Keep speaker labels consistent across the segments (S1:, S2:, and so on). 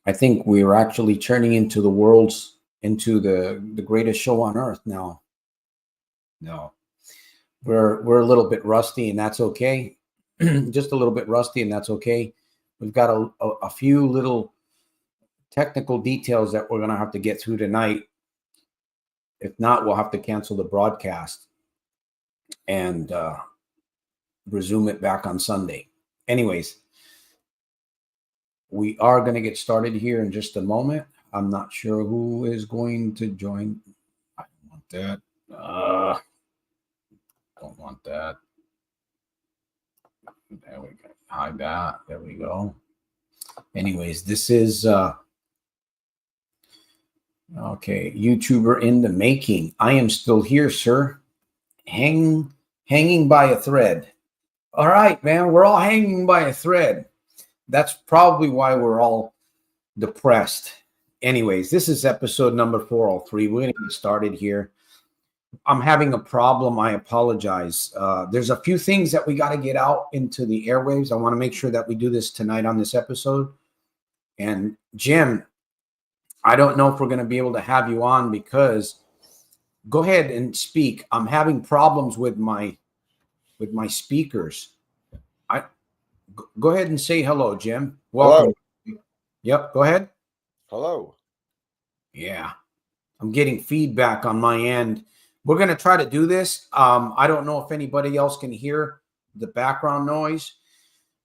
S1: I think we're actually turning into the greatest show on earth now. No, we're a little bit rusty, and that's okay. Just a little bit rusty, and that's okay. We've got a few little technical details that we're going to have to get through tonight. If not, we'll have to cancel the broadcast and resume it back on Sunday. Anyways, we are going to get started here in just a moment. I'm not sure who is going to join. I don't want that. Don't want that. There we go. Hide that. There we go. Anyways, this is okay. YouTuber in the making. I am still here, sir. Hanging by a thread. All right, man. We're all hanging by a thread. That's probably why we're all depressed. Anyways, this is episode number 403. We're going to get started here. I'm having a problem. I apologize. There's a few things that we got to get out into the airwaves. I want to make sure that we do this tonight on this episode. And Jim, I don't know if we're going to be able to have you on because go ahead and speak. I'm having problems with my speakers. Go ahead and say hello, Jim. Welcome. Hello. Yep, go ahead.
S2: Hello.
S1: Yeah, I'm getting feedback on my end. We're going to try to do this. I don't know if anybody else can hear the background noise,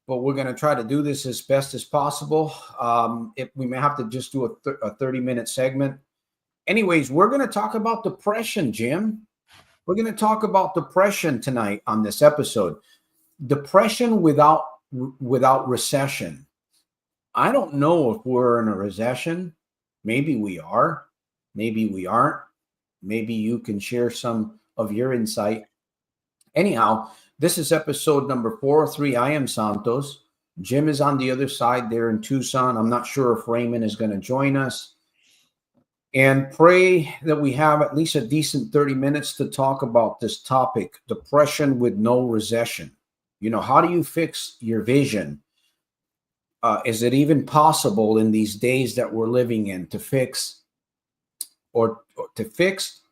S1: but we're going to try to do this as best as possible. We may have to just do a 30-minute segment. Anyways, we're going to talk about depression, Jim. We're going to talk about depression tonight on this episode. Depression without recession. I don't know if we're in a recession. Maybe we are. Maybe we aren't. Maybe you can share some of your insight. Anyhow, this is episode number 403. I am Santos. Jim is on the other side there in Tucson. I'm not sure if Raymond is going to join us. And pray that we have at least a decent 30 minutes to talk about this topic, depression with no recession. You know, how do you fix your vision? Is it even possible in these days that we're living in to fix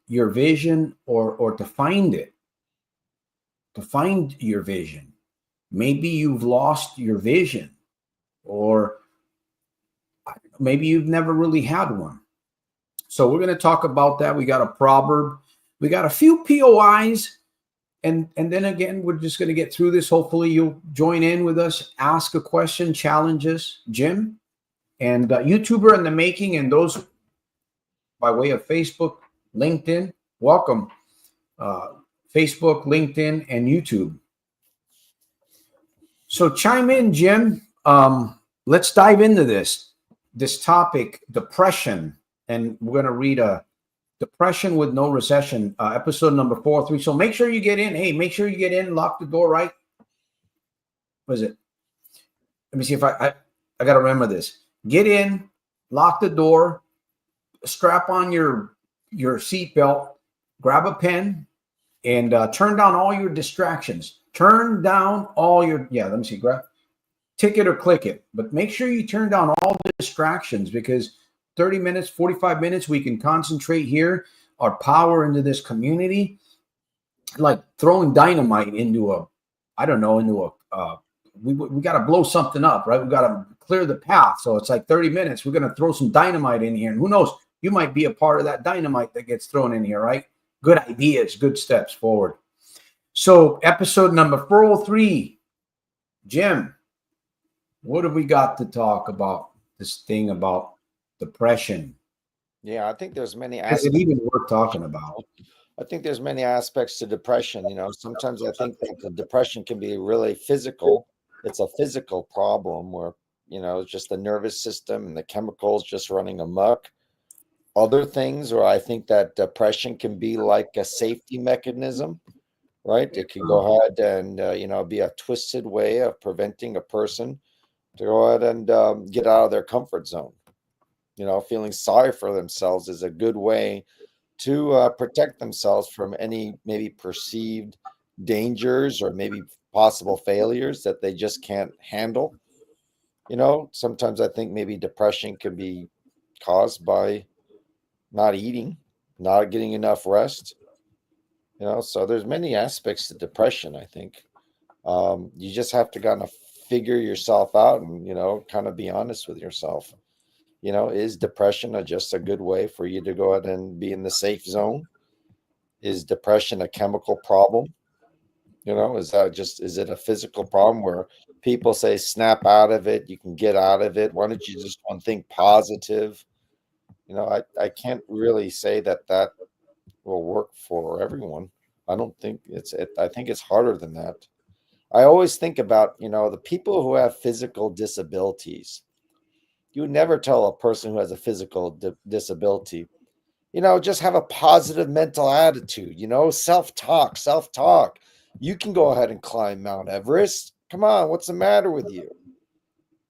S1: your vision or to find it? To find your vision. Maybe you've lost your vision, or maybe you've never really had one. So we're going to talk about that. We got a proverb. We got a few POIs. And then again, we're just going to get through this. Hopefully you'll join in with us, ask a question, challenge us, Jim. And YouTuber in the making, and those by way of Facebook, LinkedIn, welcome. Facebook, LinkedIn, and YouTube. So chime in, Jim. Let's dive into this topic, depression. And we're going to read a depression with no recession, episode number 403. So make sure you get in. Hey, make sure you get in. Lock the door, right? What is it? Let me see if I got to remember this. Get in, lock the door, strap on your seatbelt, grab a pen, and turn down all your distractions. Turn down all your, let me see, grab, tick it or click it. But make sure you turn down all the distractions, because 30 minutes, 45 minutes, we can concentrate here, our power into this community, like throwing dynamite into we got to blow something up, right? We got to clear the path. So it's like 30 minutes. We're going to throw some dynamite in here. And who knows, you might be a part of that dynamite that gets thrown in here, right? Good ideas, good steps forward. So episode number 403, Jim, what have we got to talk about this thing about depression?
S2: Yeah, I think there's many
S1: aspects. Is it even worth talking about?
S2: I think there's many aspects to depression. You know, sometimes I think that the depression can be really physical. It's a physical problem where, you know, it's just the nervous system and the chemicals just running amok. Other things, or I think that depression can be like a safety mechanism, right? It can go ahead and, be a twisted way of preventing a person to go ahead and get out of their comfort zone. You know, feeling sorry for themselves is a good way to protect themselves from any maybe perceived dangers or maybe possible failures that they just can't handle. Sometimes I think maybe depression can be caused by not eating, not getting enough rest. So there's many aspects to depression, I think. You just have to kind of figure yourself out and, kind of be honest with yourself. Is depression just a good way for you to go ahead and be in the safe zone? Is depression a chemical problem? Is it a physical problem where people say snap out of it, you can get out of it? Why don't you just want to think positive? I can't really say that will work for everyone. I don't think I think it's harder than that. I always think about, the people who have physical disabilities. You would never tell a person who has a physical disability, just have a positive mental attitude, self-talk, self-talk. You can go ahead and climb Mount Everest. Come on, what's the matter with you?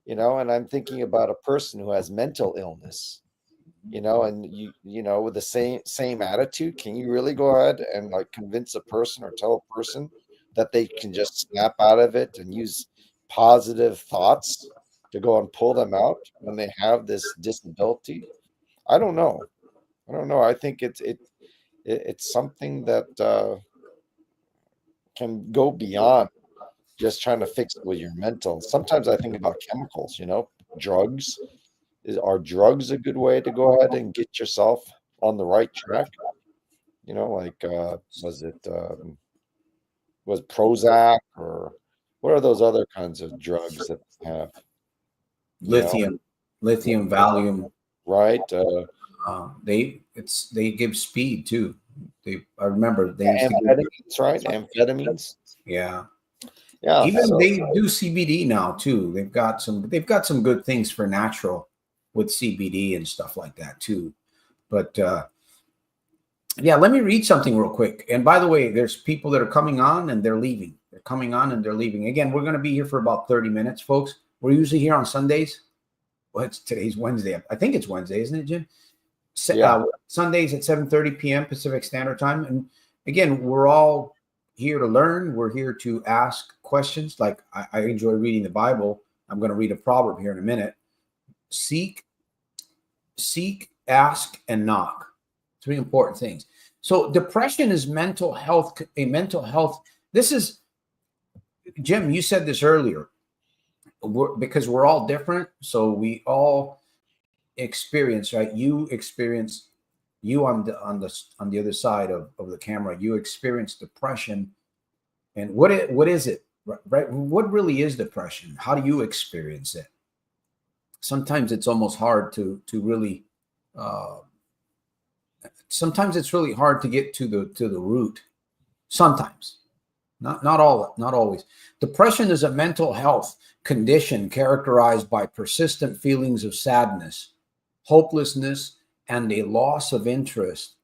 S2: And I'm thinking about a person who has mental illness, and with the same attitude, can you really go ahead and like convince a person or tell a person that they can just snap out of it and use positive thoughts to go and pull them out when they have this disability? I don't know. I think it's something that can go beyond just trying to fix it with your mental. Sometimes I think about chemicals, drugs. Are drugs a good way to go ahead and get yourself on the right track? Like was Prozac, or what are those other kinds of drugs that they have?
S1: Lithium, Valium.
S2: Right?
S1: They give speed too. I remember they used to give,
S2: amphetamines, right? Amphetamines.
S1: yeah.
S2: Yeah.
S1: Even
S2: So
S1: they do CBD now too. They've got some good things for natural with CBD and stuff like that too. But yeah, let me read something real quick. And by the way, there's people that are coming on and they're leaving. They're coming on and they're leaving. Again, we're going to be here for about 30 minutes, folks. We're usually here on Sundays. Well, today's Wednesday. I think it's Wednesday, isn't it, Jim?
S2: yeah.
S1: Sundays at 7:30 p.m. Pacific Standard Time. And again, we're all here to learn. We're here to ask questions. Like I enjoy reading the Bible. I'm going to read a proverb here in a minute. Seek, ask, and knock. Three important things. So depression is mental health. This is, Jim, you said this earlier. Because we're all different. So we all experience, right? You on the other side of the camera, you experience depression. And what is it? Right? What really is depression? How do you experience it? Sometimes it's almost hard to really sometimes it's really hard to get to the root. Sometimes. Not always. Depression is a mental health condition characterized by persistent feelings of sadness, hopelessness, and a loss of interest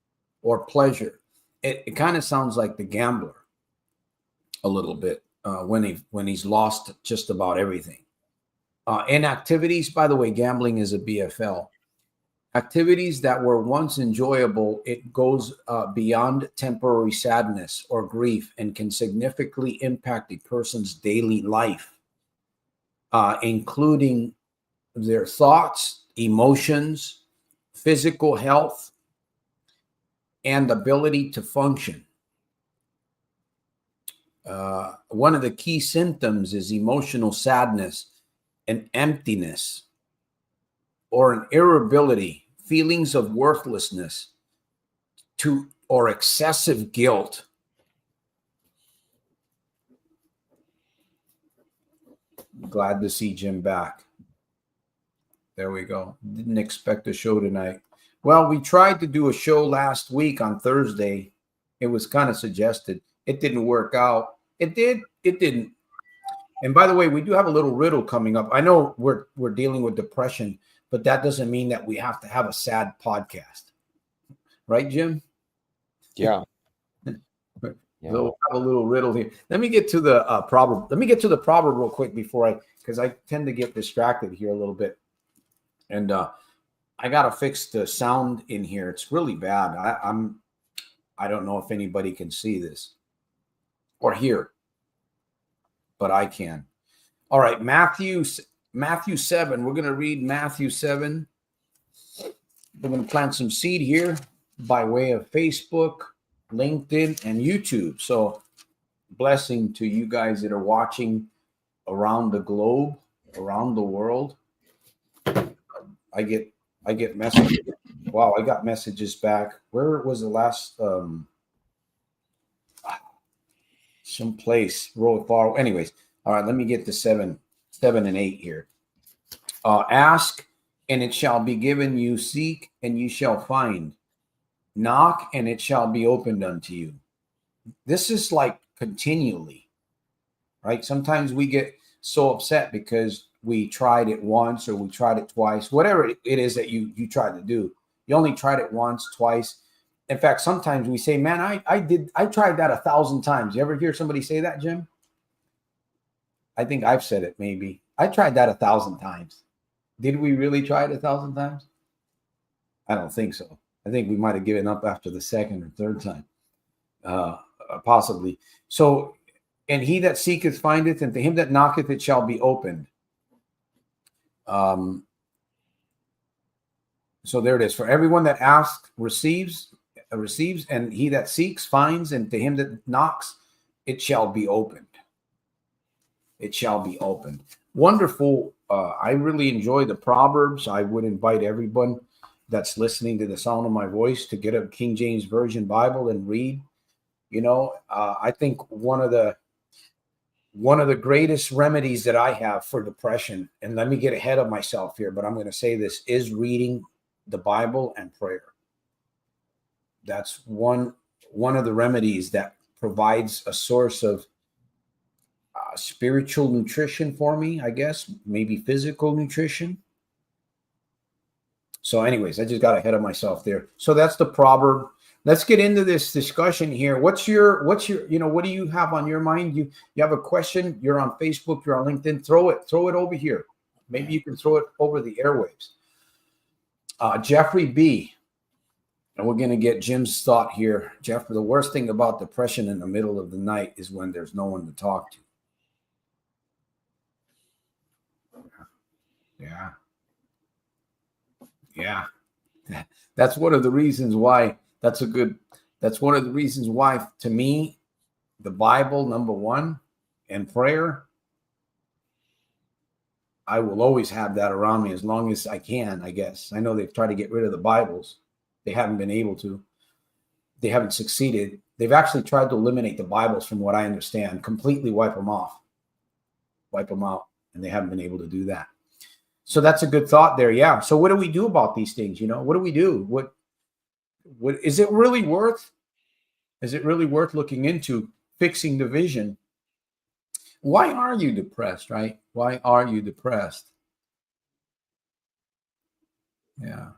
S1: or pleasure. It kind of sounds like the gambler a little bit when he's lost just about everything. In activities, by the way, gambling is a BFL. Activities that were once enjoyable, it goes beyond temporary sadness or grief and can significantly impact a person's daily life, including their thoughts, emotions, physical health, and ability to function. One of the key symptoms is emotional sadness and emptiness, or an irritability, feelings of worthlessness, or excessive guilt. Glad to see Jim back. There we go. Didn't expect a show tonight. Well, we tried to do a show last week on Thursday. It was kind of suggested. It didn't work out. It did. It didn't. And by the way, we do have a little riddle coming up. I know we're dealing with depression, but that doesn't mean that we have to have a sad podcast. Right, Jim?
S2: Yeah.
S1: So we'll have a little riddle here. Let me get to the proverb. Let me get to the proverb real quick because I tend to get distracted here a little bit. And I got to fix the sound in here. It's really bad. I don't know if anybody can see this or hear, but I can. All right, Matthew Matthew 7. We're going to read Matthew 7. We're going to plant some seed here by way of Facebook, LinkedIn, and YouTube. So blessing to you guys that are watching around the globe, around the world. I get messages. Wow, I got messages back. Where was the last someplace real far? Anyways, all right, let me get to 7 and 8 here. Ask and it shall be given you, seek and you shall find, knock and it shall be opened unto you. This is like continually, right? Sometimes we get so upset because we tried it once or we tried it twice, whatever it is that you tried to do. You only tried it once, twice. In fact, sometimes we say, man, I tried that 1,000 times. You ever hear somebody say that, Jim? I think I've said it maybe. I tried that 1,000 times. Did we really try it 1,000 times? I don't think so. I think we might have given up after the second or third time, possibly. So, and he that seeketh findeth, and to him that knocketh it shall be opened. So there it is. For everyone that asks receives, and he that seeks finds, and to him that knocks it shall be opened. It shall be opened. Wonderful. I really enjoy the Proverbs. I would invite everyone that's listening to the sound of my voice to get a King James Version Bible and read. You know, I think one of the greatest remedies that I have for depression, and let me get ahead of myself here, but I'm going to say this, is reading the Bible and prayer. That's one of the remedies that provides a source of spiritual nutrition for me, I guess, maybe physical nutrition. So anyways, I just got ahead of myself there. So that's the proverb. Let's get into this discussion here. What's your, what do you have on your mind? You have a question, you're on Facebook, you're on LinkedIn, throw it over here. Maybe you can throw it over the airwaves. Jeffrey B. And we're going to get Jim's thought here. Jeffrey, the worst thing about depression in the middle of the night is when there's no one to talk to. Yeah. That's one of the reasons why that's one of the reasons why, to me, the Bible, number one, and prayer, I will always have that around me as long as I can, I guess. I know they've tried to get rid of the Bibles. They haven't been able to. They haven't succeeded. They've actually tried to eliminate the Bibles, from what I understand, completely wipe them out, and they haven't been able to do that. So that's a good thought there. Yeah. So what do we do about these things? What do we do? What is it really worth? Is it really worth looking into fixing the vision? Why are you depressed, right? Why are you depressed? Yeah.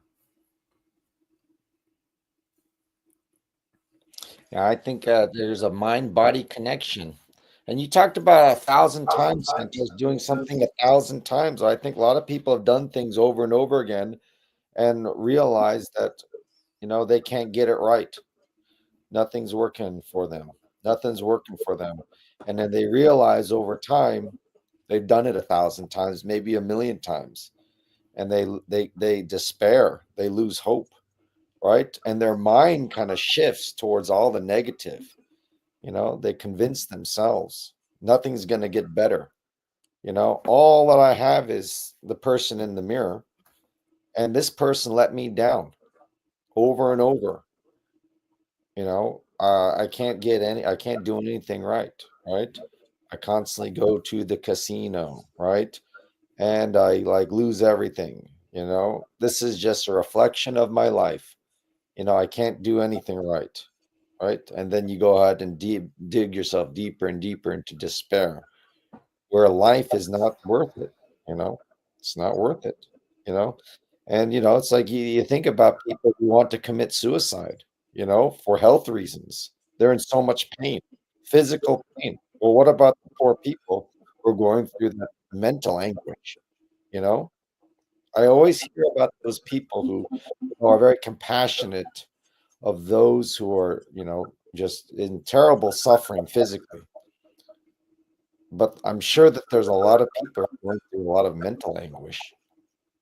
S2: Yeah, I think there's a mind-body connection. And you talked about 1,000 times, Santos, doing something 1,000 times. I think a lot of people have done things over and over again and realized that, they can't get it right. Nothing's working for them. And then they realize over time they've done it 1,000 times, maybe 1,000,000 times. And they despair. They lose hope, right? And their mind kind of shifts towards all the negative. They convince themselves nothing's going to get better. All that I have is the person in the mirror, and this person let me down over and over. I can't do anything right. I constantly go to the casino, right? And I lose everything. This is just a reflection of my life. I can't do anything right. And then you go ahead and dig yourself deeper and deeper into despair, where life is not worth it. It's not worth it. And it's like you think about people who want to commit suicide, for health reasons. They're in so much pain, physical pain. Well, what about the poor people who are going through that mental anguish? I always hear about those people who are very compassionate of those who are, just in terrible suffering physically. But I'm sure that there's a lot of people going through a lot of mental anguish,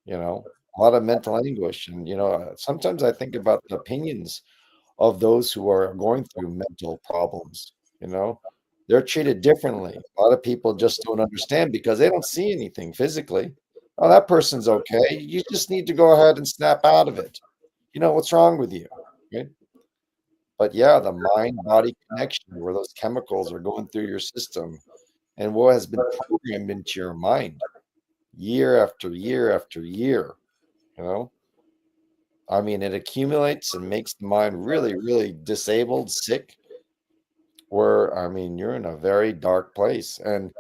S2: a lot of mental anguish. And, sometimes I think about the opinions of those who are going through mental problems, you know, they're treated differently. A lot of people just don't understand because they don't see anything physically. Oh, that person's okay. You just need to go ahead and snap out of it. What's wrong with you? Right? But yeah, the mind body connection where those chemicals are going through your system and what has been programmed into your mind year after year after year, you know? I mean, it accumulates and makes the mind really, really disabled, sick, where, I mean, you're in a very dark place. And,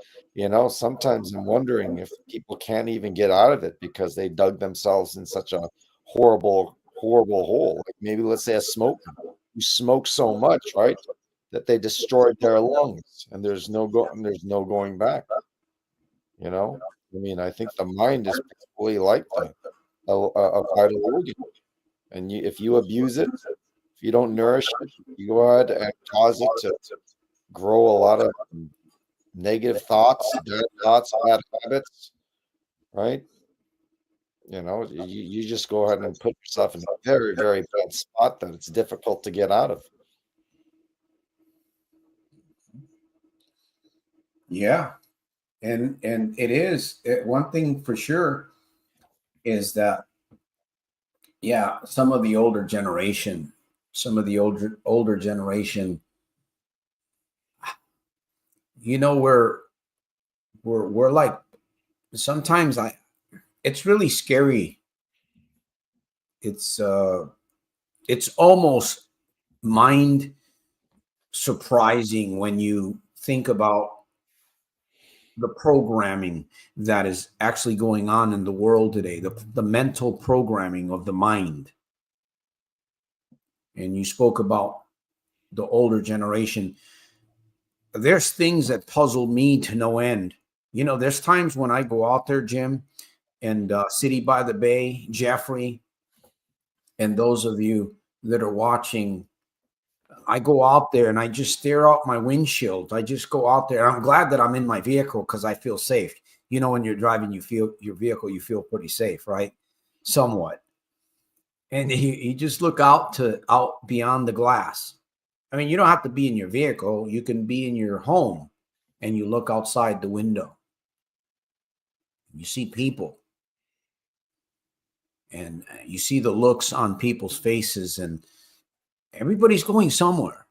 S2: sometimes I'm wondering if people can't even get out of it because they dug themselves in such a horrible, horrible hole. Like maybe let's say a smoker who smokes so much, right, that they destroyed their lungs and there's no going back, you know? I mean, I think the mind is basically like a vital organ. And if you abuse it, if you don't nourish it, you go ahead and cause it to grow a lot of negative thoughts, bad habits, right? You just go ahead and put yourself in a very, very bad spot that it's difficult to get out of.
S1: Yeah. And it is one thing for sure is that, yeah, some of the older generation, we're like, sometimes it's really scary. It's almost mind surprising when you think about the programming that is actually going on in the world today, the mental programming of the mind. And you spoke about the older generation. There's things that puzzle me to no end. There's times when I go out there, Jim, and City by the Bay, Jeffrey, and those of you that are watching, I go out there and I just stare out my windshield. I just go out there. I'm glad that I'm in my vehicle because I feel safe. When you're driving, you feel your vehicle, you feel pretty safe, right? Somewhat. And you just look out beyond the glass. I mean, you don't have to be in your vehicle. You can be in your home and you look outside the window. You see people and you see the looks on people's faces, and everybody's going somewhere.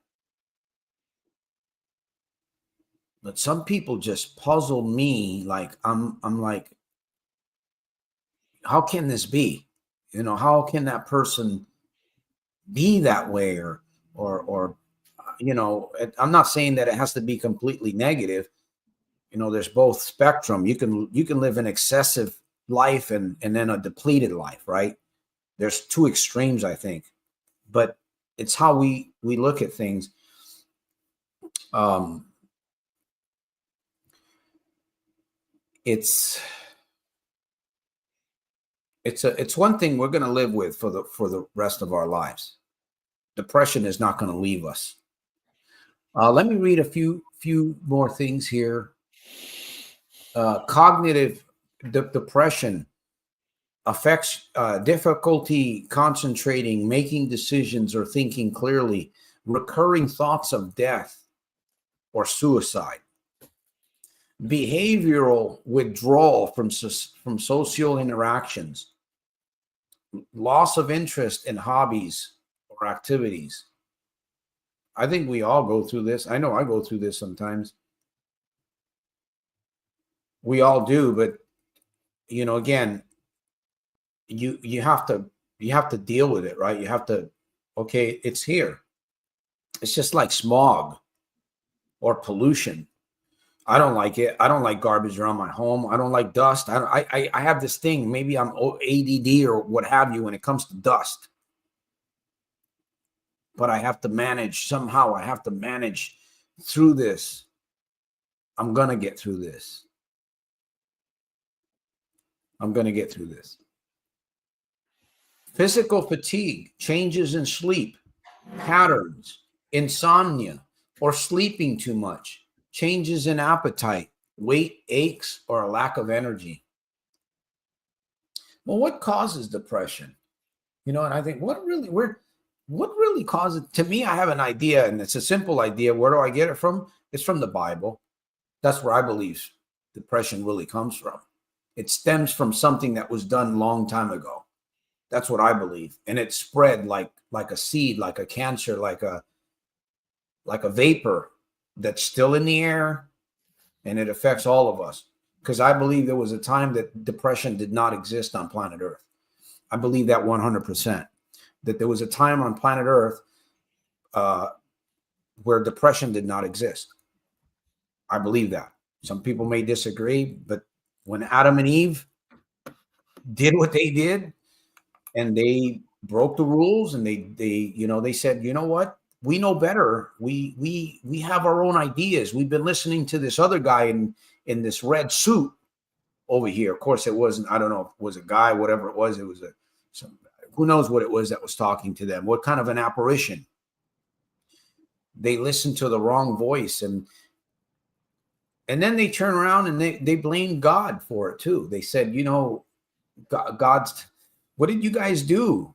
S1: But some people just puzzle me. Like I'm like, how can this be? How can that person be that way? Or I'm not saying that it has to be completely negative. There's both spectrum. You can live an excessive life and then a depleted life, right? There's two extremes, I think, but it's how we look at things. It's one thing we're going to live with for the rest of our lives. Depression is not going to leave us. Let me read a few more things here. Cognitive depression affects difficulty concentrating, making decisions, or thinking clearly, recurring thoughts of death or suicide, behavioral withdrawal from social interactions, loss of interest in hobbies or activities. I think we all go through this. I know I go through this sometimes. We all do, but again, you have to deal with it, right? You have to, okay, it's here. It's just like smog or pollution. I don't like it. I don't like garbage around my home. I don't like dust. I have this thing. Maybe I'm ADD or what have you when it comes to dust. But I have to manage somehow. I have to manage through this. I'm going to get through this. I'm going to get through this. Physical fatigue, changes in sleep patterns, insomnia, or sleeping too much, changes in appetite, weight, aches, or a lack of energy. Well, what causes depression? And I think what really causes, to me, I have an idea, and it's a simple idea. Where do I get it from? It's from the Bible. That's where I believe depression really comes from. It stems from something that was done a long time ago. That's what I believe. And it spread like a seed, like a cancer, like a vapor that's still in the air, and it affects all of us. Because I believe there was a time that depression did not exist on planet Earth. I believe that 100%. That there was a time on planet Earth where depression did not exist. I believe that. Some people may disagree, but when Adam and Eve did what they did, and they broke the rules, and they said, you know what? We know better. We have our own ideas. We've been listening to this other guy in this red suit over here. Of course, it wasn't. I don't know if it was a guy, whatever it was. It was who knows what it was that was talking to them. What kind of an apparition? They listened to the wrong voice, and then they turn around and they blamed God for it too. They said, God's. What did you guys do?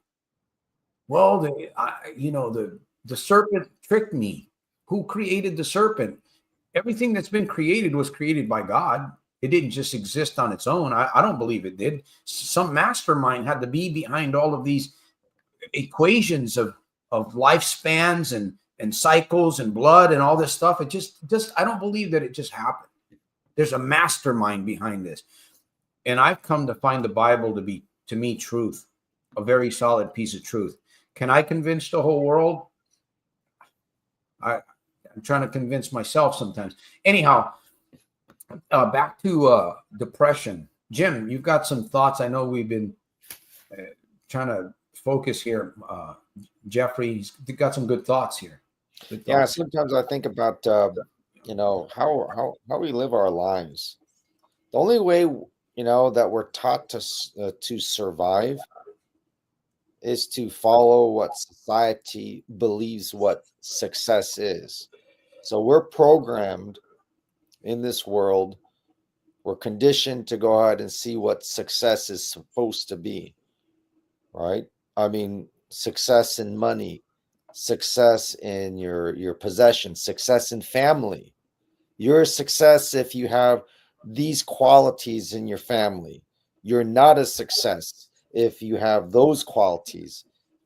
S1: Well, the serpent tricked me. Who created the serpent? Everything that's been created was created by God. It didn't just exist on its own. I don't believe it did. Some mastermind had to be behind all of these equations of lifespans and cycles and blood and all this stuff. It just I don't believe that it just happened. There's a mastermind behind this. And I've come to find the Bible to be, to me, truth, a very solid piece of truth. Can I convince the whole world? I'm trying to convince myself sometimes. Anyhow, back to depression. Jim, you've got some thoughts. I know we've been trying to focus here. Jeffrey's got some good thoughts here.
S2: Yeah, sometimes I think about how we live our lives. The only way that we're taught to survive is to follow what society believes what success is. So we're programmed in this world. We're conditioned to go ahead and see what success is supposed to be, right? I mean, success in money, success in your possessions, success in family. You're a success if you have these qualities in your family. You're not a success if you have those qualities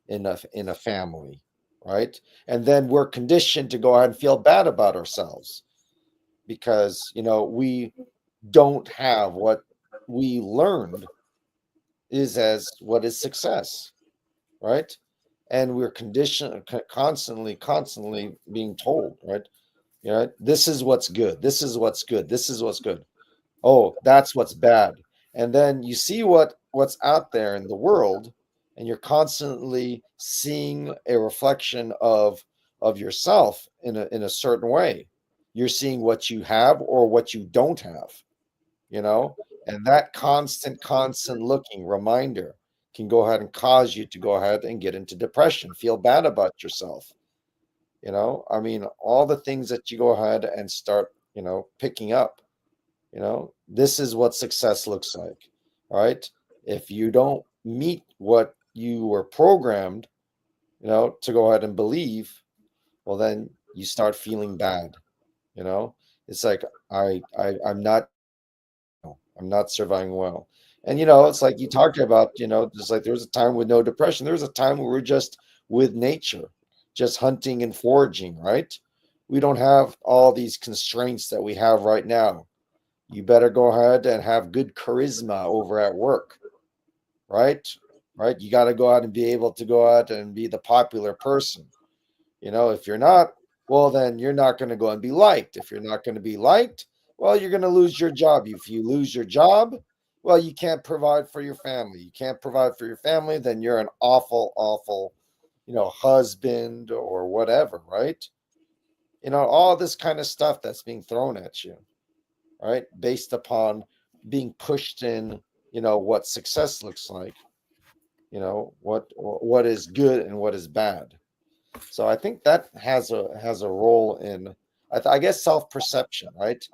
S2: in a family, right? And then we're conditioned to go ahead and feel bad about ourselves because we don't have what we learned is as what is success, right? And we're conditioned, constantly being told, right? This is what's good. This is what's good. This is what's good. Oh, that's what's bad. And then you see what's out there in the world, and you're constantly seeing a reflection of yourself in a certain way. You're seeing what you have or what you don't have, and that constant looking reminder can go ahead and cause you to go ahead and get into depression, feel bad about yourself. I mean, all the things that you go ahead and start, picking up, this is what success looks like. All right. If you don't meet what you were programmed, to go ahead and believe, well, then you start feeling bad. It's like, I'm not surviving well. And, it's like you talked about, just like there was a time with no depression. There was a time where we're just with nature, just hunting and foraging, right? We don't have all these constraints that we have right now. You better go ahead and have good charisma over at work, right? Right? You got to go out and be able to go out and be the popular person. If you're not, well, then you're not going to go and be liked. If you're not going to be liked, well, you're going to lose your job. If you lose your job, well, you can't provide for your family. You can't provide for your family, then you're an awful, husband or whatever, right? All this kind of stuff that's being thrown at you, right? Based upon being pushed in, what success looks like, what is good and what is bad. So I think that has a role in, I guess, self-perception, right?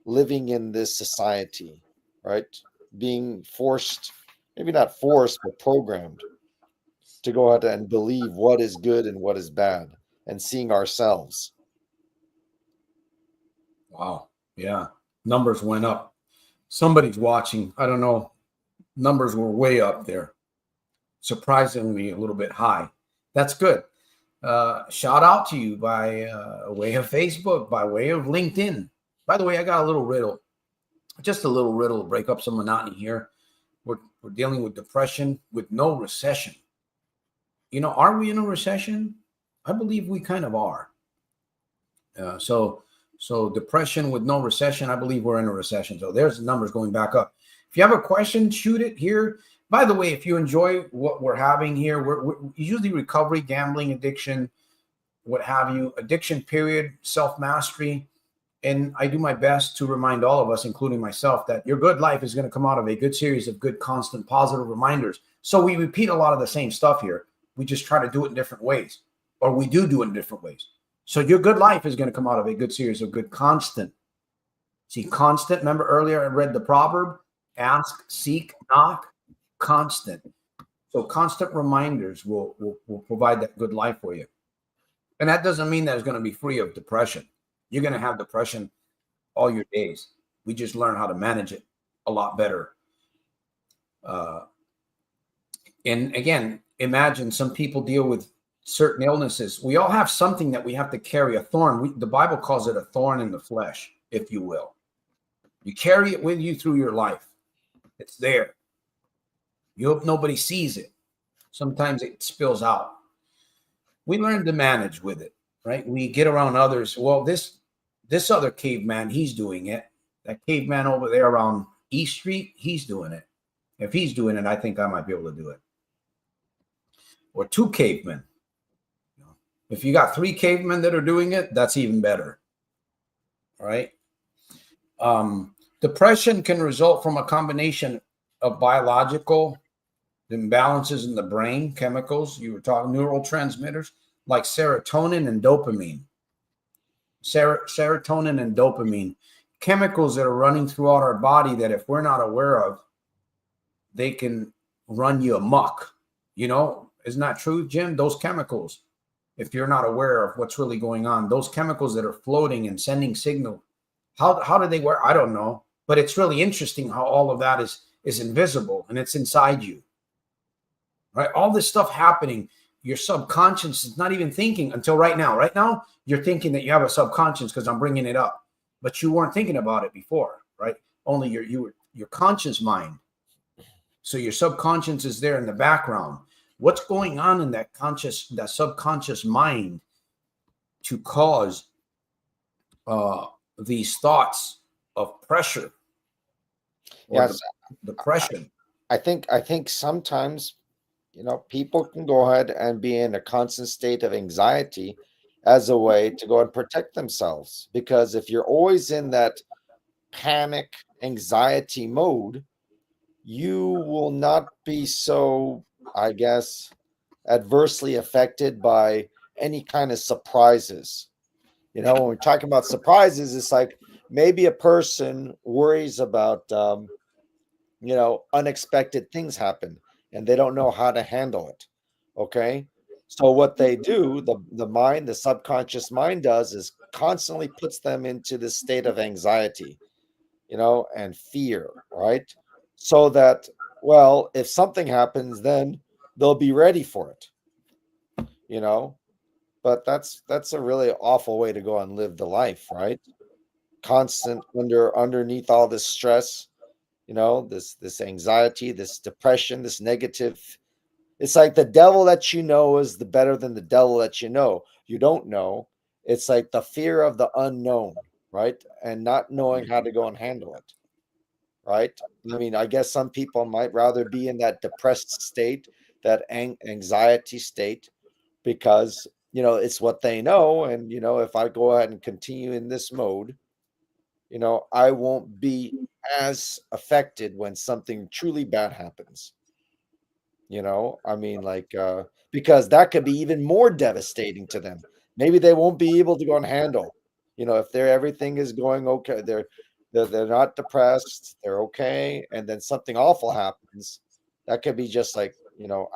S2: living in this society, right? Being forced, maybe not forced, but programmed to go out and believe what is good and what is bad, and seeing ourselves.
S1: Wow. Yeah. Numbers went up. Somebody's watching. I don't know. Numbers were way up there. Surprisingly, a little bit high. That's good. Shout out to you by way of Facebook, by way of LinkedIn. By the way, I got a little riddle, just a little riddle to break up some monotony here. We're dealing with depression with no recession. You know, are we in a recession? I believe we kind of are. So depression with no recession, I believe we're in a recession. So there's the numbers going back up. If you have a question, shoot it here. By the way, if you enjoy what we're having here, we're usually recovery, gambling, addiction, what have you, addiction period, self-mastery. And I do my best to remind all of us, including myself, that your good life is going to come out of a good series of good, constant, positive reminders. So we repeat a lot of the same stuff here. We just try to do it in different ways, or we do it in different ways. So your good life is going to come out of a good series of good, constant. See, constant, remember earlier I read the proverb, ask, seek, knock, constant. So constant reminders will provide that good life for you. And that doesn't mean that it's going to be free of depression. You're going to have depression all your days. We just learn how to manage it a lot better. And again, imagine some people deal with certain illnesses. We all have something that we have to carry, a thorn. The Bible calls it a thorn in the flesh, if you will. You carry it with you through your life. It's there. You hope nobody sees it. Sometimes it spills out. We learn to manage with it, right? We get around others. Well, this other caveman, he's doing it. That caveman over there around East Street, he's doing it. If he's doing it, I think I might be able to do it. Or two cavemen. If you got three cavemen that are doing it, that's even better. All right. Depression can result from a combination of biological imbalances in the brain, chemicals. You were talking neurotransmitters like serotonin and dopamine. Serotonin and dopamine, chemicals that are running throughout our body that if we're not aware of, they can run you amok. You know, isn't that true, Jim? Those chemicals, if you're not aware of what's really going on, those chemicals that are floating and sending signal, how do they work? I don't know. But it's really interesting how all of that is invisible and it's inside you. Right? All this stuff happening, your subconscious is not even thinking until right now. Right now, you're thinking that you have a subconscious because I'm bringing it up. But you weren't thinking about it before, right? Only your conscious mind. So your subconscious is there in the background. What's going on in that subconscious mind to cause these thoughts of pressure or
S2: Yes,
S1: depression?
S2: I think sometimes, people can go ahead and be in a constant state of anxiety as a way to go and protect themselves. Because if you're always in that panic, anxiety mode, you will not be so, I guess, adversely affected by any kind of surprises. When we're talking about surprises, it's like maybe a person worries about, unexpected things happen and they don't know how to handle it. Okay. So what they do, the subconscious mind does is constantly puts them into this state of anxiety, and fear, right? So that, well, if something happens, then they'll be ready for it, you know. But that's a really awful way to go and live the life, right? Constant underneath all this stress, this anxiety, this depression, this negative. It's like the devil that you know is the better than the devil that you don't know. It's like the fear of the unknown, right? And not knowing how to go and handle it, right? I mean, I guess some people might rather be in that depressed state, that anxiety state, because it's what they know. And if I go ahead and continue in this mode, I won't be as affected when something truly bad happens. I mean, like, because that could be even more devastating to them. Maybe they won't be able to go and handle, if everything is going okay, they're not depressed, they're okay, and then something awful happens. That could be just like,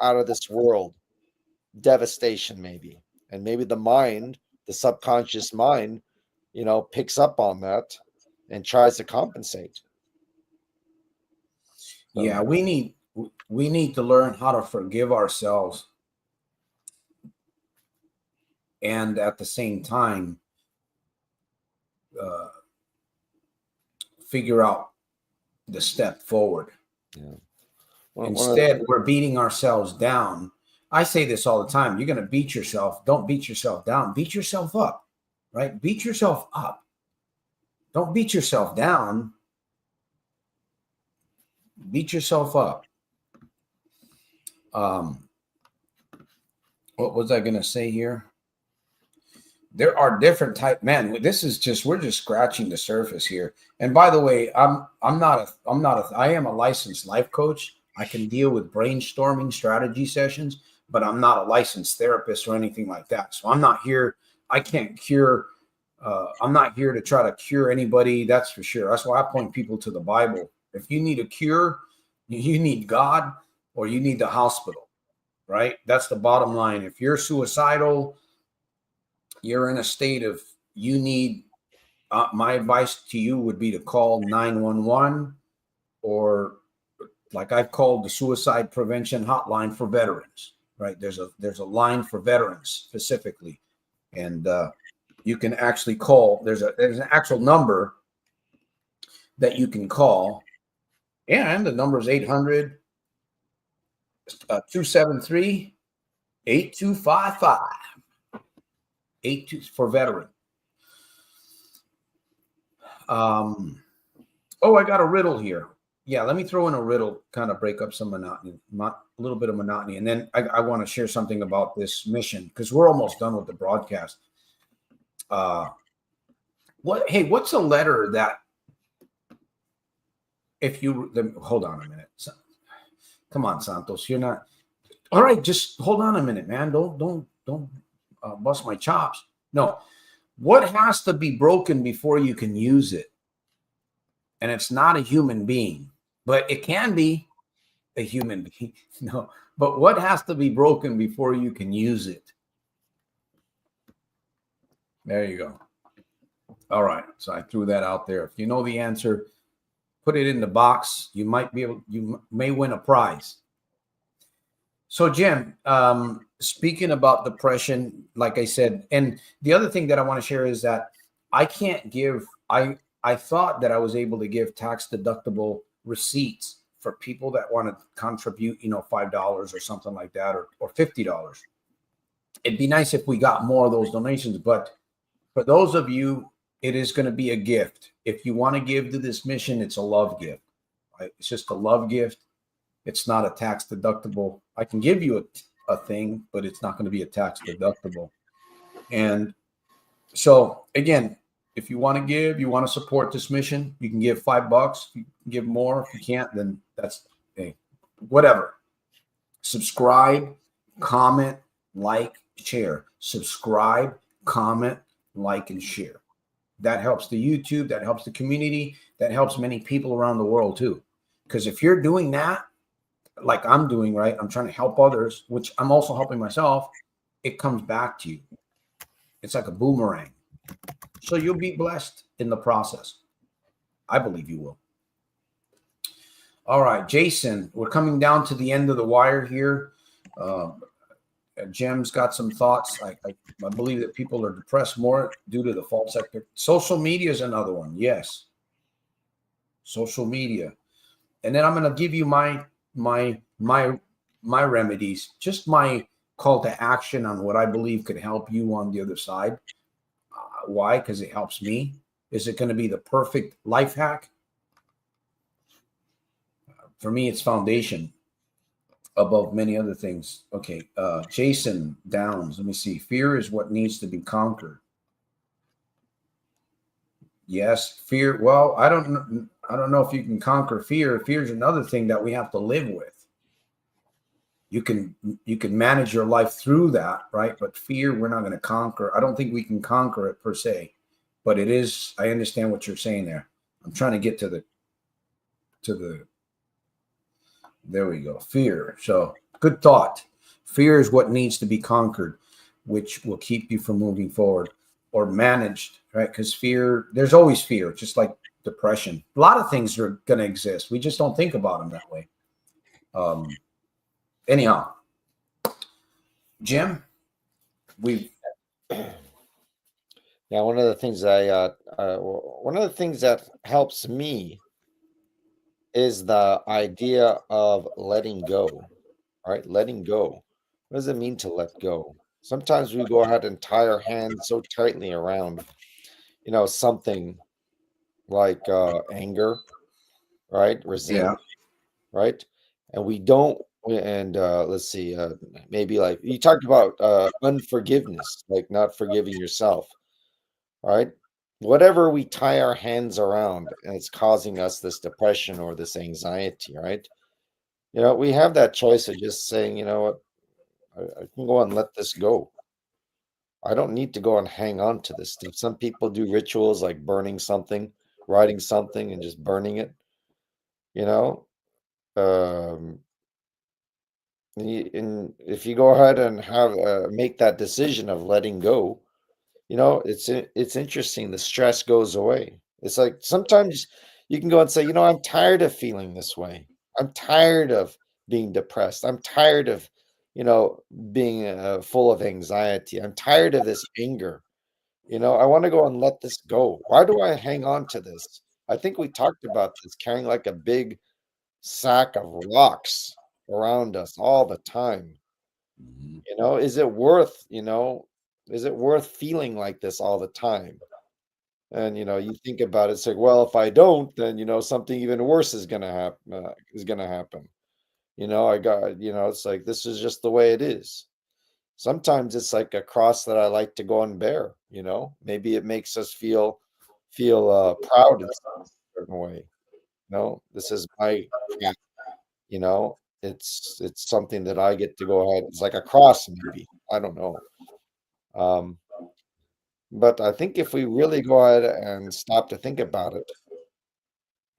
S2: out of this world devastation, maybe. And maybe the mind, the subconscious mind, picks up on that and tries to compensate.
S1: Yeah, we need to learn how to forgive ourselves, and at the same time figure out the step forward.
S2: Yeah.
S1: Instead, we're beating ourselves down. I say this all the time. You're going to beat yourself. Don't beat yourself down. Beat yourself up, right? Beat yourself up. Don't beat yourself down. Beat yourself up. What was I going to say here? There are different type, man. We're just scratching the surface here. And by the way, I am a licensed life coach. I can deal with brainstorming strategy sessions, but I'm not a licensed therapist or anything like that. So I'm not here. I can't cure. I'm not here to try to cure anybody. That's for sure. That's why I point people to the Bible. If you need a cure, you need God or you need the hospital, right? That's the bottom line. If you're suicidal, you're in a state of, you need, my advice to you would be to call 911, or like I've called the suicide prevention hotline for veterans, right? There's a line for veterans specifically. And you can actually call, there's an actual number that you can call. Yeah, and the number is 800 273 8255. 82 for veteran. I got a riddle here. Yeah, let me throw in a riddle, kind of break up some monotony, a little bit of monotony. And then I want to share something about this mission because we're almost done with the broadcast. What's a letter that, hold on a minute. Come on, Santos, you're not. All right, just hold on a minute, man. Don't bust my chops. No, what has to be broken before you can use it? And it's not a human being, but it can be a human being. No, but what has to be broken before you can use it? There you go. All right, so I threw that out there. If you know the answer, put it in the box. You may win a prize. So, Jim, speaking about depression, like I said, and the other thing that I want to share is that I can't give, I thought that I was able to give tax deductible receipts for people that want to contribute, $5 or something like that, or $50. It'd be nice if we got more of those donations, but for those of you, it is going to be a gift. If you want to give to this mission, it's a love gift, right? It's just a love gift. It's not a tax deductible. I can give you a thing, but it's not going to be a tax deductible. And so again, if you want to give, you want to support this mission, you can give $5. You can give more. If you can't, then that's whatever. Subscribe, comment, like, share. Subscribe, comment, like, and share. That helps the YouTube. That helps the community. That helps many people around the world too. Because if you're doing that, like I'm doing, right? I'm trying to help others, which I'm also helping myself. It comes back to you. It's like a boomerang. So you'll be blessed in the process. I believe you will. All right, Jason, we're coming down to the end of the wire here. Jim's got some thoughts. I believe that people are depressed more due to the false sector. Social media is another one. Yes. Social media. And then I'm going to give you my remedies, just my call to action on what I believe could help you on the other side. Why? Because it helps me. Is it going to be the perfect life hack? For me, it's foundation above many other things. Okay. Jason Downs. Let me see. Fear is what needs to be conquered. Yes. Fear. Well, I don't know if you can conquer fear. Fear is another thing that we have to live with. You can manage your life through that, right? But fear, we're not going to conquer. I don't think we can conquer it per se, but it is. I understand what you're saying there. I'm trying to get to the there we go. Fear. So good thought. Fear is what needs to be conquered, which will keep you from moving forward or managed, right? Because fear, there's always fear, just like depression. A lot of things are going to exist. We just don't think about them that way. Anyhow, Jim, we've
S2: one of the things that helps me is the idea of letting go. Right? Letting go. What does it mean to let go? Sometimes we go ahead and tie our hands so tightly around, something like anger, right? Resentment, right? And we don't. And let's see, maybe like you talked about unforgiveness, like not forgiving yourself, right? Whatever we tie our hands around, and it's causing us this depression or this anxiety, right? We have that choice of just saying, you know what, I can go and let this go. I don't need to go and hang on to this stuff. Some people do rituals like burning something, writing something, and just burning it. You know, um, and if you go ahead and have make that decision of letting go, it's interesting. The stress goes away. It's like sometimes you can go and say, I'm tired of feeling this way. I'm tired of being depressed. I'm tired of, being full of anxiety. I'm tired of this anger. I want to go and let this go. Why do I hang on to this? I think we talked about this carrying like a big sack of rocks around us all the time. Is it worth, feeling like this all the time? And you think about it, it's like, well, if I don't, then something even worse is gonna happen. I got, it's like this is just the way it is. Sometimes it's like a cross that I like to go and bear. Maybe it makes us feel proud in some certain way. This is my crap. It's something that I get to go ahead. It's like a cross, maybe. I don't know. But I think if we really go ahead and stop to think about it,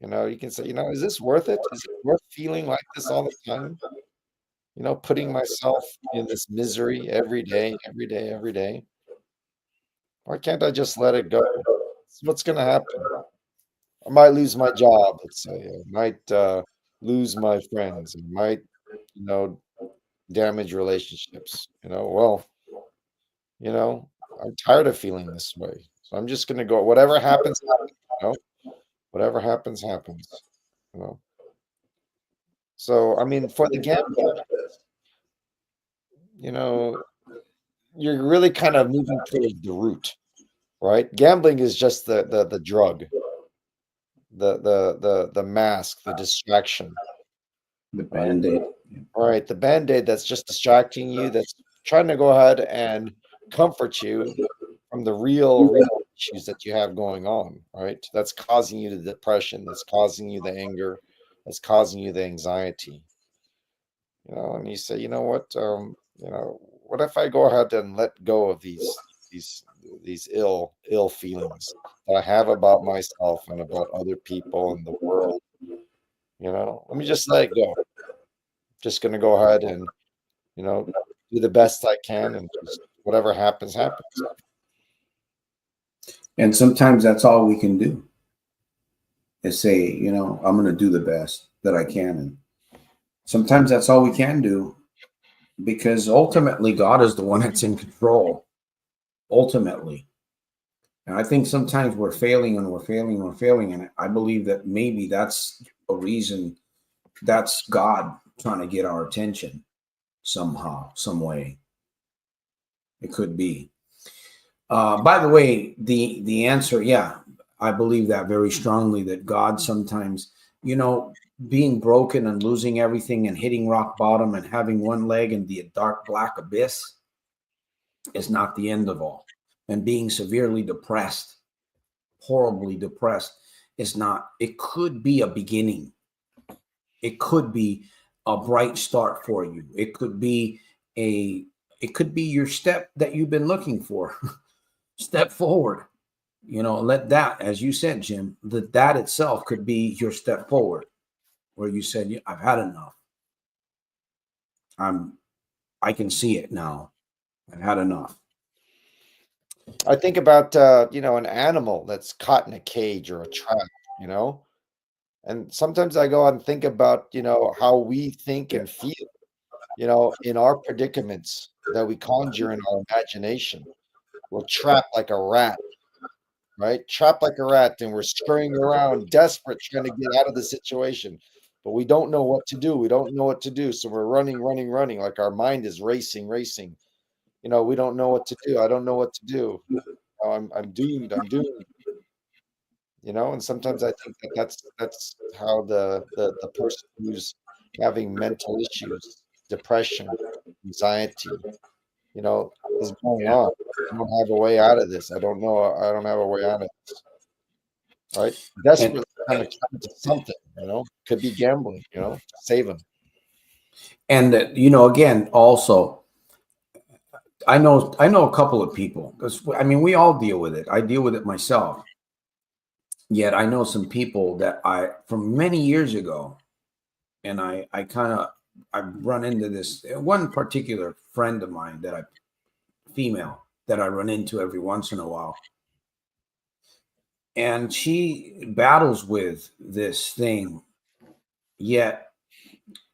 S2: you can say, is this worth it? Is it worth feeling like this all the time? Putting myself in this misery every day, every day, every day. Why can't I just let it go? What's going to happen? I might lose my job, let's say. I might lose my friends. I might, damage relationships. I'm tired of feeling this way. So I'm just going to go, whatever happens, happens, whatever happens, happens, you know. So, I mean, for the gambler, you're really kind of moving towards the root, right? Gambling is just the drug, the mask, the distraction,
S1: the
S2: right?
S1: Band-Aid.
S2: Right, the Band-Aid that's just distracting you, that's trying to go ahead and comfort you from the real issues that you have going on, right? That's causing you the depression, that's causing you the anger, that's causing you the anxiety. And you say, what if I go ahead and let go of these ill feelings that I have about myself and about other people and the world? Let me just let it go. Just going to go ahead and do the best I can, and just whatever happens, happens.
S1: And sometimes that's all we can do is say, I'm going to do the best that I can. And sometimes that's all we can do, because ultimately God is the one that's in control. Ultimately. And I think sometimes we're failing and we're failing and we're failing. And I believe that maybe that's a reason. That's God trying to get our attention somehow, some way. It could be. By the way, the answer, yeah, I believe that very strongly, that God sometimes, being broken and losing everything and hitting rock bottom and having one leg in the dark black abyss is not the end of all. And being severely depressed, horribly depressed, is not. It could be a beginning. It could be a bright start for you. It could be your step that you've been looking for. Step forward. let that, as you said, Jim, that itself could be your step forward, where you said, I've had enough. I can see it now. I've had enough.
S2: I think about, an animal that's caught in a cage or a trap, and sometimes I go out and think about, how we think and feel, in our predicaments that we conjure in our imagination. We're trapped like a rat, right? Trapped like a rat, and we're scurrying around, desperate, trying to get out of the situation. But we don't know what to do. We don't know what to do. So we're running, running, running, like our mind is racing, racing. We don't know what to do. I don't know what to do. Oh, I'm doomed. I'm doomed. And sometimes I think that that's how the person who's having mental issues, depression, anxiety, is going
S1: Yeah.
S2: on. I don't have a way out of this. I don't know. I don't have a way out of this. Right?
S1: And
S2: Desperately trying to come to something. Could be gambling. To save him.
S1: again, also, I know a couple of people, because we all deal with it. I deal with it myself. Yet I know some people that from many years ago, and I've run into this one particular friend of mine female that I run into every once in a while. And she battles with this thing, yet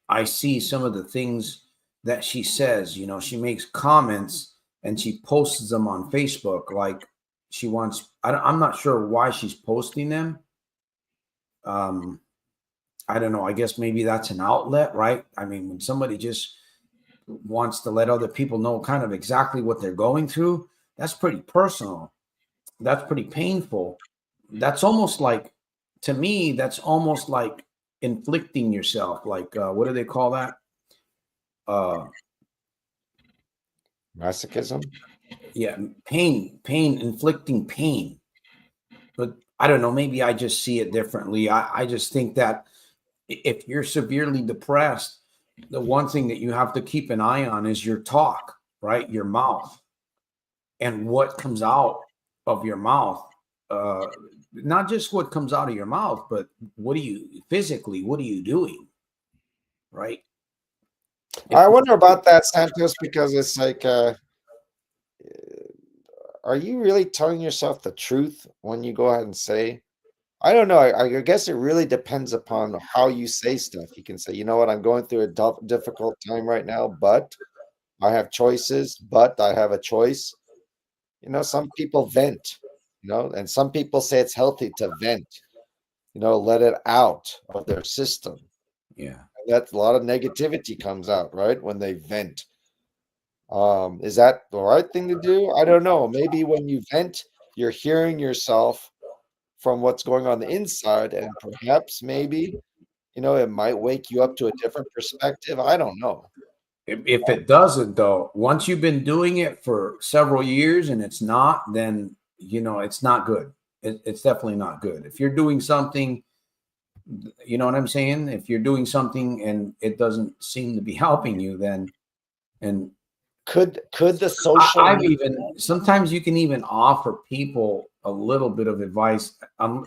S1: I see some of the things that she says. She makes comments and she posts them on Facebook, like she wants. I'm not sure why she's posting them. I don't know. I guess maybe that's an outlet, right? When somebody just wants to let other people know kind of exactly what they're going through, that's pretty personal. That's pretty painful. That's almost like, to me, that's almost like inflicting yourself. Like, what do they call that?
S2: Masochism.
S1: Yeah, pain, inflicting pain. But I don't know. Maybe I just see it differently. I just think that if you're severely depressed, the one thing that you have to keep an eye on is your talk, right? Your mouth, and what comes out of your mouth. Not just what comes out of your mouth, but what are you doing? Right.
S2: I wonder about that, Santos, because it's like, are you really telling yourself the truth when you go ahead and say, I don't know. I guess it really depends upon how you say stuff. You can say, you know what, I'm going through a difficult time right now, but I have choices, but I have a choice. Some people vent, and some people say it's healthy to vent, let it out of their system.
S1: Yeah.
S2: And that's a lot of negativity comes out, right? When they vent. Is that the right thing to do? I don't know. Maybe when you vent, you're hearing yourself from what's going on the inside, and perhaps maybe, it might wake you up to a different perspective. I don't know.
S1: If it doesn't, though, once you've been doing it for several years and it's not, then it's not good. It's definitely not good. If you're doing something, you know what I'm saying? If you're doing something and it doesn't seem to be helping you, then
S2: could the social
S1: I've even sometimes you can even offer people a little bit of advice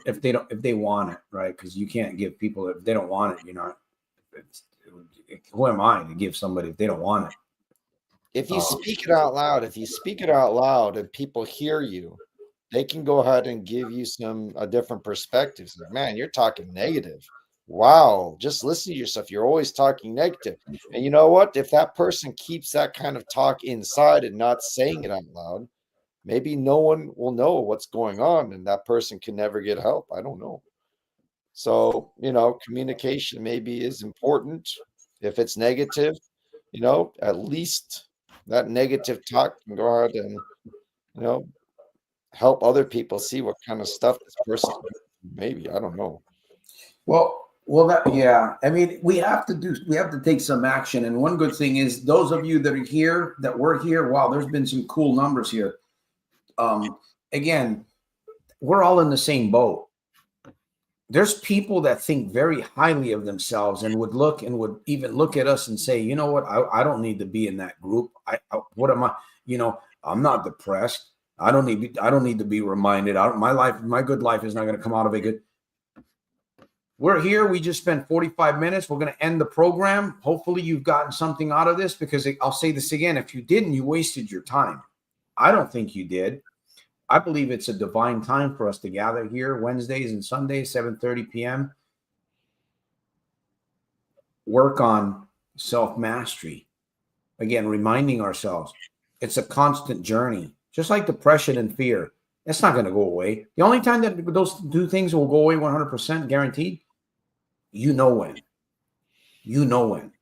S1: if they want it, right? Because you can't give people if they don't want it. Who am I to give somebody if they don't want it?
S2: If you speak it out loud, and people hear you, they can go ahead and give you a different perspectives. Like, man, you're talking negative. Wow, just listen to yourself. You're always talking negative. And you know what? If that person keeps that kind of talk inside and not saying it out loud, maybe no one will know what's going on, and that person can never get help. I don't know. So, communication maybe is important. If it's negative, at least that negative talk can go ahead and, help other people see what kind of stuff this person maybe. I don't know.
S1: Well, yeah. We have to take some action. And one good thing is those of you that are here, that were here, wow, there's been some cool numbers here. Again, we're all in the same boat. There's people that think very highly of themselves and would even look at us and say, you know what, I don't need to be in that group. What am I? I'm not depressed. I don't need to be reminded. My good life is not going to come out of a good. We're here. We just spent 45 minutes. We're going to end the program. Hopefully you've gotten something out of this, because I'll say this again. If you didn't, you wasted your time. I don't think you did. I believe it's a divine time for us to gather here Wednesdays and Sundays, 7:30 p.m. Work on self-mastery. Again, reminding ourselves it's a constant journey, just like depression and fear. It's not going to go away. The only time that those two things will go away 100% guaranteed, you know when. You know when.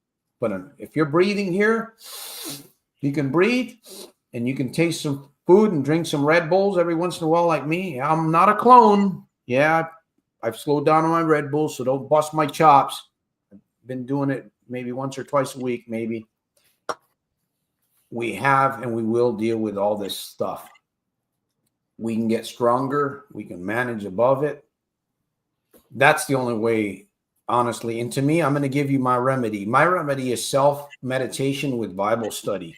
S1: But if you're breathing here, you can breathe and you can taste some food and drink some Red Bulls every once in a while like me. I'm not a clone. Yeah, I've slowed down on my Red Bulls, so don't bust my chops. I've been doing it maybe once or twice a week, maybe. We have and we will deal with all this stuff. We can get stronger. We can manage above it. That's the only way, honestly. And to me, I'm going to give you my remedy. My remedy is self-meditation with Bible study.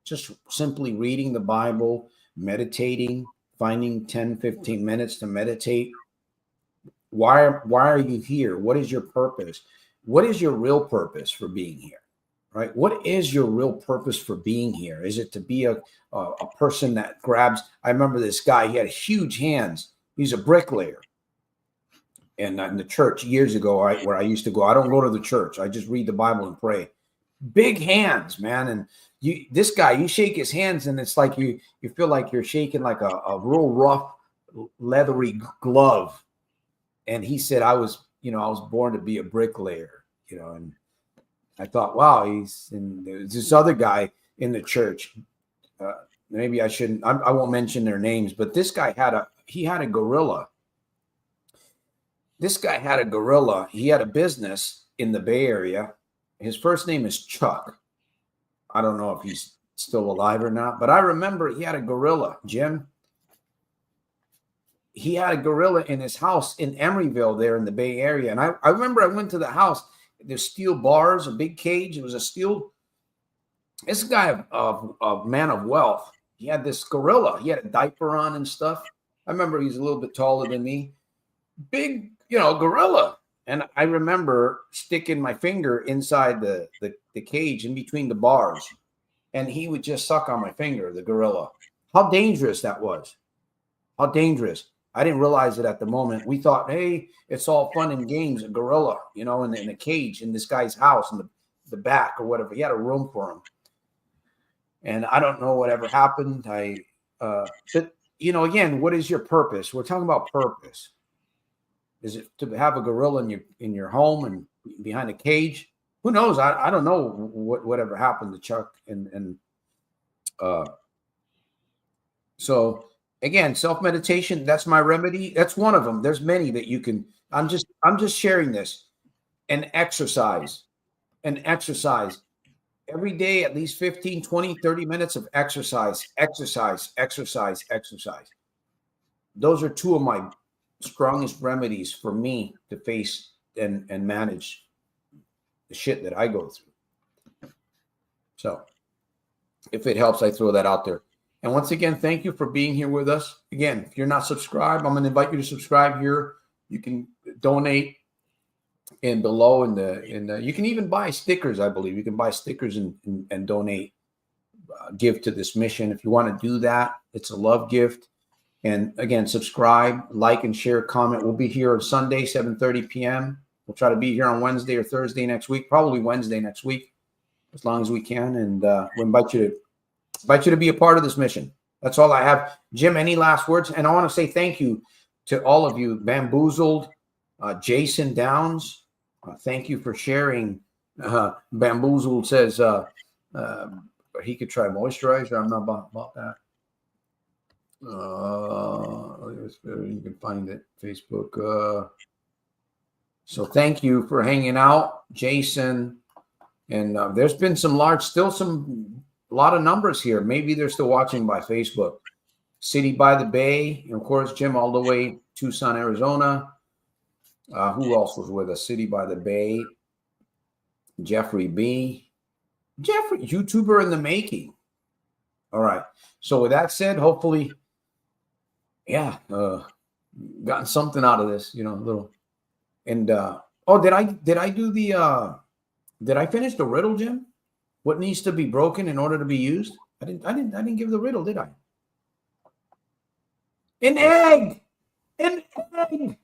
S1: Just simply reading the Bible, meditating, finding 10, 15 minutes to meditate. Why are you here? What is your purpose? What is your real purpose for being here? Right? What is your real purpose for being here? Is it to be a person that grabs? I remember this guy, he had huge hands. He's a bricklayer. And in the church years ago, where I used to go, I don't go to the church. I just read the Bible and pray. Big hands, man. And this guy, you shake his hands and it's like you feel like you're shaking like a real rough, leathery glove. And he said, I was born to be a bricklayer, and I thought, wow, there's this other guy in the church. Maybe I shouldn't, I won't mention their names, but this guy had a gorilla. This guy had a gorilla. He had a business in the Bay Area. His first name is Chuck. I don't know if he's still alive or not, but I remember he had a gorilla, Jim. He had a gorilla in his house in Emeryville there in the Bay Area. And I remember I went to the house. There's steel bars, a big cage. It was a steel. This guy, a man of wealth, he had this gorilla. He had a diaper on and stuff. I remember he's a little bit taller than me. Big, gorilla. And I remember sticking my finger inside the cage in between the bars. And he would just suck on my finger, the gorilla. How dangerous that was. How dangerous. I didn't realize it at the moment. We thought, hey, it's all fun and games, a gorilla, in a cage in this guy's house in the back or whatever. He had a room for him. And I don't know whatever happened. But again, what is your purpose? We're talking about purpose. Is it to have a gorilla in your home and behind a cage? Who knows? I don't know whatever happened to Chuck. So again, self-meditation, that's my remedy. That's one of them. There's many that you can. I'm just sharing this. And exercise. Every day, at least 15, 20, 30 minutes of exercise. Those are two of my strongest remedies for me to face and manage the shit that I go through. So if it helps, I throw that out there. And once again, thank you for being here with us. Again, if you're not subscribed, I'm going to invite you to subscribe here. You can donate and below you can even buy stickers. I believe you can buy stickers and donate, give to this mission. If you want to do that, it's a love gift. And again, subscribe, like, and share, comment. We'll be here on Sunday, 7:30 p.m. We'll try to be here on Wednesday or Thursday next week, probably Wednesday next week, as long as we can. And we invite you to be a part of this mission. That's all I have. Jim, any last words? And I want to say thank you to all of you. Bamboozled, Jason Downs, thank you for sharing. Bamboozled says he could try moisturizer. I'm not about that. You can find it, Facebook. So thank you for hanging out, Jason. And there's been a lot of numbers here. Maybe they're still watching by Facebook. City by the Bay, and of course, Jim, all the way Tucson, Arizona. Who else was with us? City by the Bay. Jeffrey B. YouTuber in the making. All right. So with that said, hopefully yeah, gotten something out of this, a little. And oh, did I do the did I finish the riddle, Jim? What needs to be broken in order to be used? I didn't give the riddle, did I? An egg. An egg.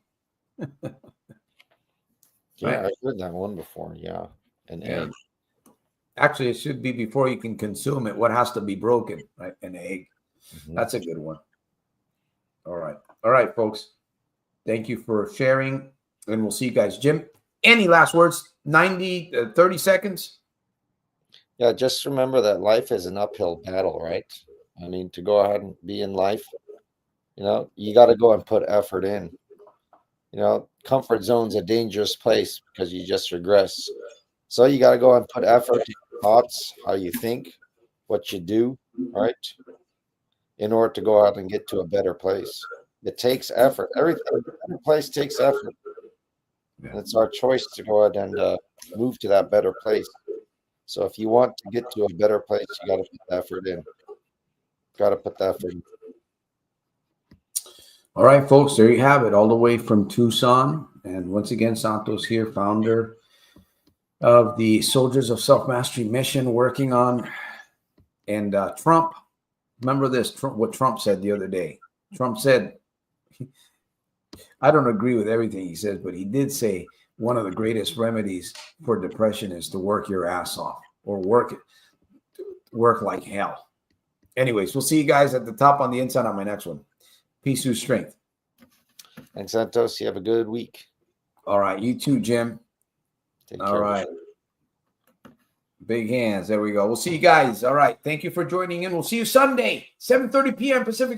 S2: Yeah,
S1: Right.
S2: I've heard that one before. Yeah, an egg.
S1: Actually, it should be before you can consume it. What has to be broken? Right, an egg.
S2: Mhm.
S1: That's a good one. All right, folks. Thank you for sharing, and we'll see you guys. Jim, any last words? 30 seconds.
S2: Yeah, just remember that life is an uphill battle, right? I mean, to go ahead and be in life, you got to go and put effort in. Comfort zone's a dangerous place because you just regress. So you got to go and put effort in your thoughts, how you think, what you do, right? In order to go out and get to a better place. It takes effort. Everything, a better place takes effort. And it's our choice to go ahead and move to that better place. So if you want to get to a better place, you got to put the effort in. Got to put the effort in.
S1: All right, folks, there you have it, all the way from Tucson. And once again, Santos here, founder of the Soldiers of Self-Mastery mission, working on, and Trump, remember this, what Trump said the other day. Trump said, I don't agree with everything he says, but he did say one of the greatest remedies for depression is to work your ass off, or work like hell. Anyways, we'll see you guys at the top on the inside on my next one. Peace through strength.
S2: And Santos, you have a good week.
S1: All right. You too, Jim.
S2: Take
S1: All
S2: care.
S1: right. Big hands. There we go. We'll see you guys. All right. Thank you for joining in. We'll see you Sunday, 7:30 p.m. Pacific